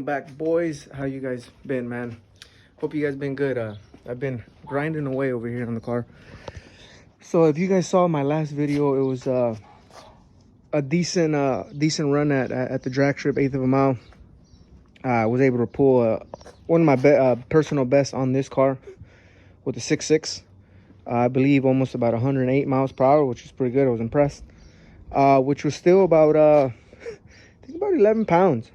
Welcome back, boys. How you guys been, man? Hope you guys been good. I've been grinding away over here on the car. So if you guys saw my last video, it was a decent run at the drag strip, 1/8 of a mile. I was able to pull one of my personal bests on this car with a 6.6. I believe almost about 108 miles per hour, which is pretty good. I was impressed. Which was still about I think about 11 pounds.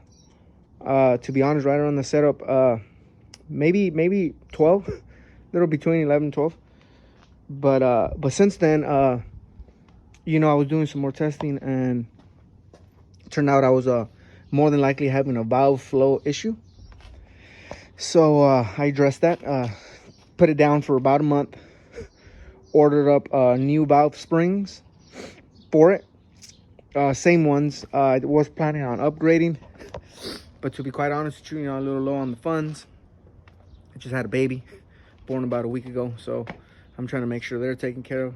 To be honest, right around the setup, maybe 12, little between 11 and 12. But since then, you know, I was doing some more testing, and it turned out I was more than likely having a valve flow issue. So I addressed that, put it down for about a month, ordered up new valve springs for it, same ones. I was planning on upgrading, but to be quite honest with you, a little low on the funds. I just had a baby born about a week ago, so I'm trying to make sure they're taken care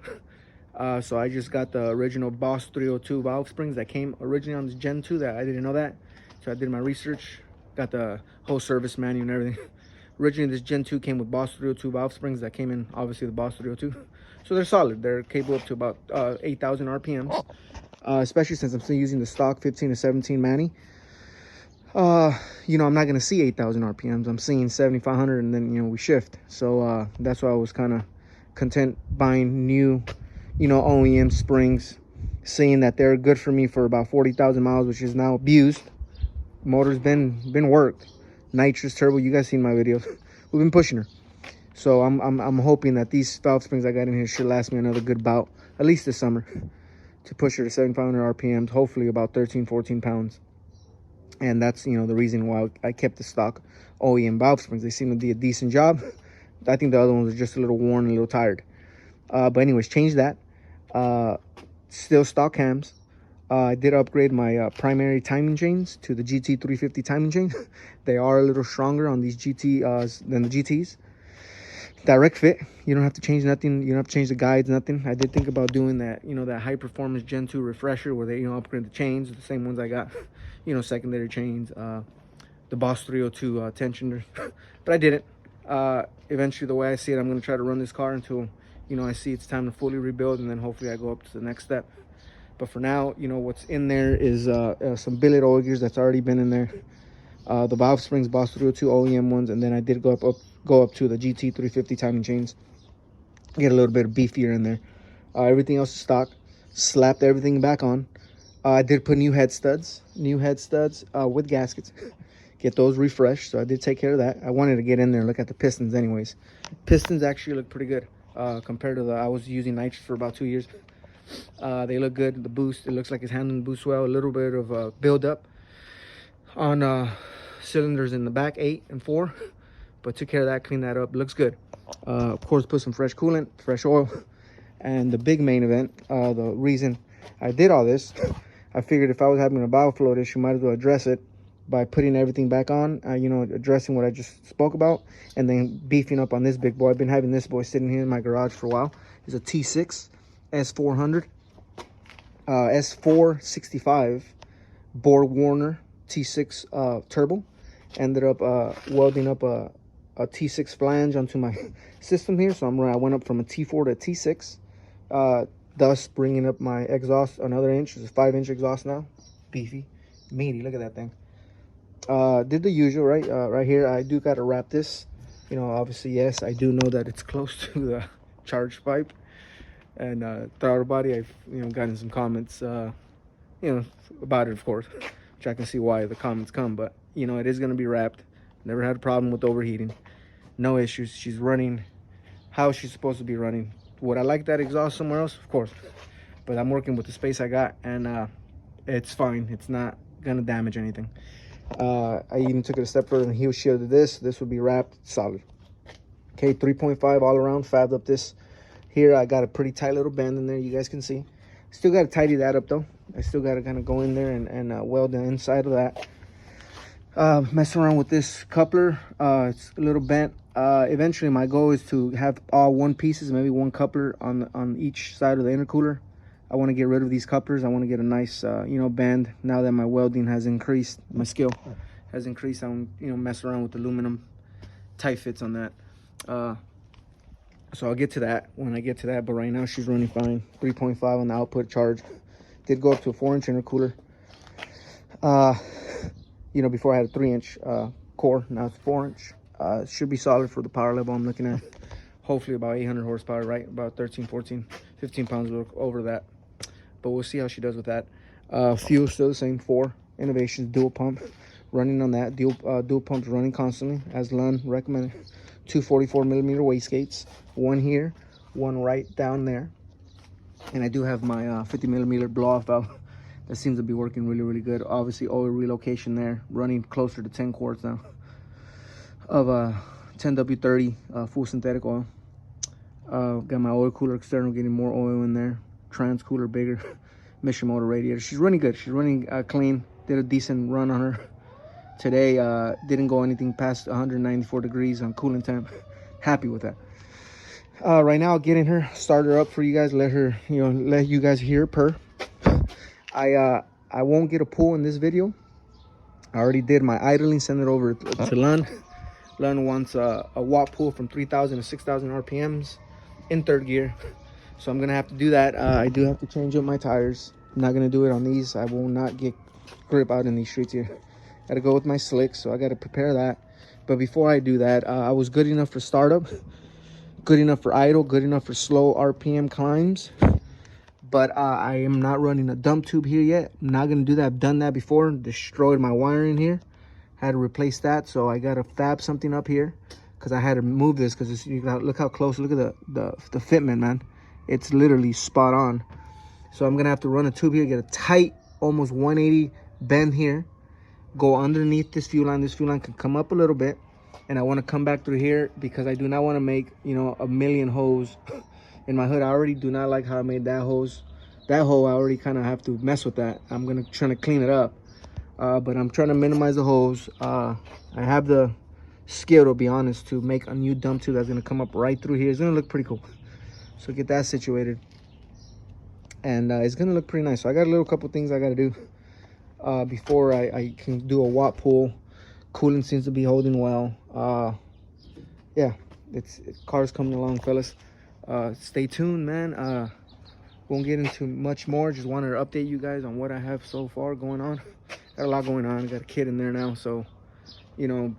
of. So I just got the original Boss 302 valve springs that came originally on the Gen 2. That I didn't know that, so I did my research, got the whole service manual and everything. Originally this Gen 2 came with Boss 302 valve springs that came in obviously the Boss 302, so they're solid. They're capable up to about 8,000 RPMs, especially since I'm still using the stock 15 to 17 Manny. You know, I'm not gonna see 8,000 RPMs. I'm seeing 7,500, and then, you know, we shift. So that's why I was kind of content buying new, you know, OEM springs, seeing that they're good for me for about 40,000 miles, which is now abused. Motor's been worked, nitrous turbo. You guys seen my videos. We've been pushing her. So I'm hoping that these valve springs I got in here should last me another good bout, at least this summer, to push her to 7,500 RPMs, hopefully about 13-14 pounds. And that's, you know, the reason why I kept the stock OEM valve springs. They seem to do a decent job. I think the other ones are just a little worn and a little tired. But anyways, changed that. Still stock cams. I did upgrade my primary timing chains to the GT 350 timing chain. They are a little stronger on these GT than the GTs. Direct fit. You don't have to change nothing. You don't have to change the guides, nothing. I did think about doing that, you know, that high performance Gen 2 refresher where they, you know, upgrade the chains, the same ones I got, you know, secondary chains, the Boss 302 tensioners, but I didn't. Eventually, the way I see it, I'm going to try to run this car until, you know, I see it's time to fully rebuild, and then hopefully I go up to the next step. But for now, you know, what's in there is some billet oil gears that's already been in there, the valve springs, Boss 302 OEM ones, and then I did go up to the GT 350 timing chains, get a little bit of beefier in there. Everything else is stock. Slapped everything back on. I did put new head studs with gaskets, get those refreshed. So I did take care of that. I wanted to get in there and look at the pistons anyways. Pistons actually look pretty good compared to I was using nitrous for about 2 years. They look good. The boost, it looks like it's handling the boost well. A little bit of build up on cylinders in the back, 8 and 4, but took care of that, cleaned that up. Looks good. Of course, put some fresh coolant, fresh oil, and the big main event, the reason I did all this, I figured if I was having a valve flow issue, might as well address it by putting everything back on, you know, addressing what I just spoke about, and then beefing up on this big boy. I've been having this boy sitting here in my garage for a while. It's a T6 S400 S465 Borg Warner T6 turbo. Ended up welding up a T6 flange onto my system here, so I went up from a T4 to a T6, thus bringing up my exhaust another inch. It's a 5-inch exhaust now, beefy, meaty. Look at that thing. Did the usual, right? Right here, I do got to wrap this. You know, obviously, yes, I do know that it's close to the charge pipe and throttle body. I've, you know, gotten some comments, you know, about it, of course, which I can see why the comments come. But you know, it is going to be wrapped. Never had a problem with overheating. No issues. She's running how she's supposed to be running. Would I like that exhaust somewhere else? Of course. But I'm working with the space I got, and it's fine. It's not going to damage anything. I even took it a step further and heel shielded this. This will be wrapped solid. Okay, 3.5 all around. Fabbed up this. Here I got a pretty tight little bend in there. You guys can see. Still got to tidy that up though. I still got to kind of go in there and weld the inside of that. Messing around with this coupler. It's a little bent. Eventually my goal is to have all one pieces, maybe one coupler on each side of the intercooler. I want to get rid of these couplers. I want to get a nice you know, bend now that my welding has increased my skill, has increased. I don't, you know, mess around with aluminum tight fits on that. So I'll get to that when I get to that. But right now she's running fine. 3.5 on the output charge. Did go up to a 4-inch intercooler. You know, before I had a 3-inch core. Now it's 4-inch. Should be solid for the power level I'm looking at. Hopefully about 800 horsepower, right? About 13, 14, 15 pounds over that. But we'll see how she does with that. Fuel still the same. 4 Innovations dual pump. Running on that. Dual pumps running constantly as Lund recommended. 2 44mm wastegates. 1 here, 1 right down there. And I do have my 50mm blow-off valve. That seems to be working really, really good. Obviously, oil relocation there. Running closer to 10 quarts now of 10W30 full synthetic oil. Got my oil cooler external, getting more oil in there. Trans cooler bigger. Mission motor radiator. She's running good. She's running clean. Did a decent run on her today. Didn't go anything past 194 degrees on coolant temp. Happy with that. Right now, I'll get in her, start her up for you guys. Let her, you know, let you guys hear per. I won't get a pull in this video. I already did my idling. Send it over to Lund. Lund wants a watt pull from 3,000 to 6,000 RPMs in 3rd gear. So I'm gonna have to do that. I do have to change up my tires. I'm not gonna do it on these. I will not get grip out in these streets here. Gotta go with my slicks, so I gotta prepare that. But before I do that, I was good enough for startup, good enough for idle, good enough for slow RPM climbs. But I am not running a dump tube here yet. I'm not gonna do that. I've done that before, destroyed my wiring here. Had to replace that, so I gotta fab something up here because I had to move this because look how close. Look at the fitment, man. It's literally spot on. So I'm gonna have to run a tube here, get a tight, almost 180 bend here, go underneath this fuel line. This fuel line can come up a little bit, and I want to come back through here because I do not want to make, you know, a million holes in my hood. I already do not like how I made that hose. That hole, I already kind of have to mess with that. I'm gonna try to clean it up, but I'm trying to minimize the holes. I have the skill, to be honest, to make a new dump tube that's gonna come up right through here. It's gonna look pretty cool. So get that situated, and it's gonna look pretty nice. So I got a little couple things I gotta do before I can do a watt pull. Coolant seems to be holding well. Yeah, car's coming along, fellas. Stay tuned, man. Won't get into much more. Just wanted to update you guys on what I have so far going on. Got a lot going on. Got a kid in there now, so you know,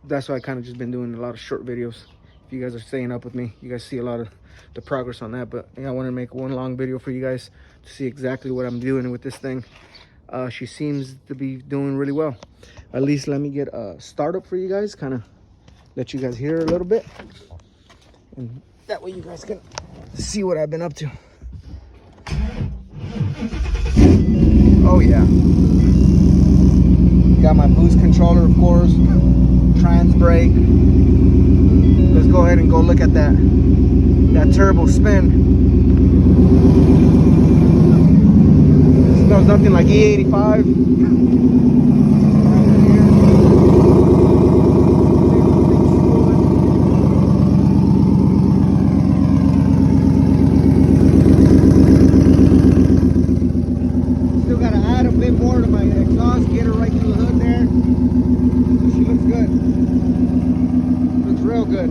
that's why I kind of just been doing a lot of short videos. If you guys are staying up with me, you guys see a lot of the progress on that. But yeah, I want to make one long video for you guys to see exactly what I'm doing with this thing. She seems to be doing really well. At least let me get a startup for you guys, kind of let you guys hear a little bit, and that way you guys can see what I've been up to. Oh yeah, got my boost controller, of course, trans brake. Let's go ahead and go look at that turbo spin. It smells nothing like E85. Still gotta add a bit more to my exhaust, get her right through the hood there. So she looks good. Looks real good.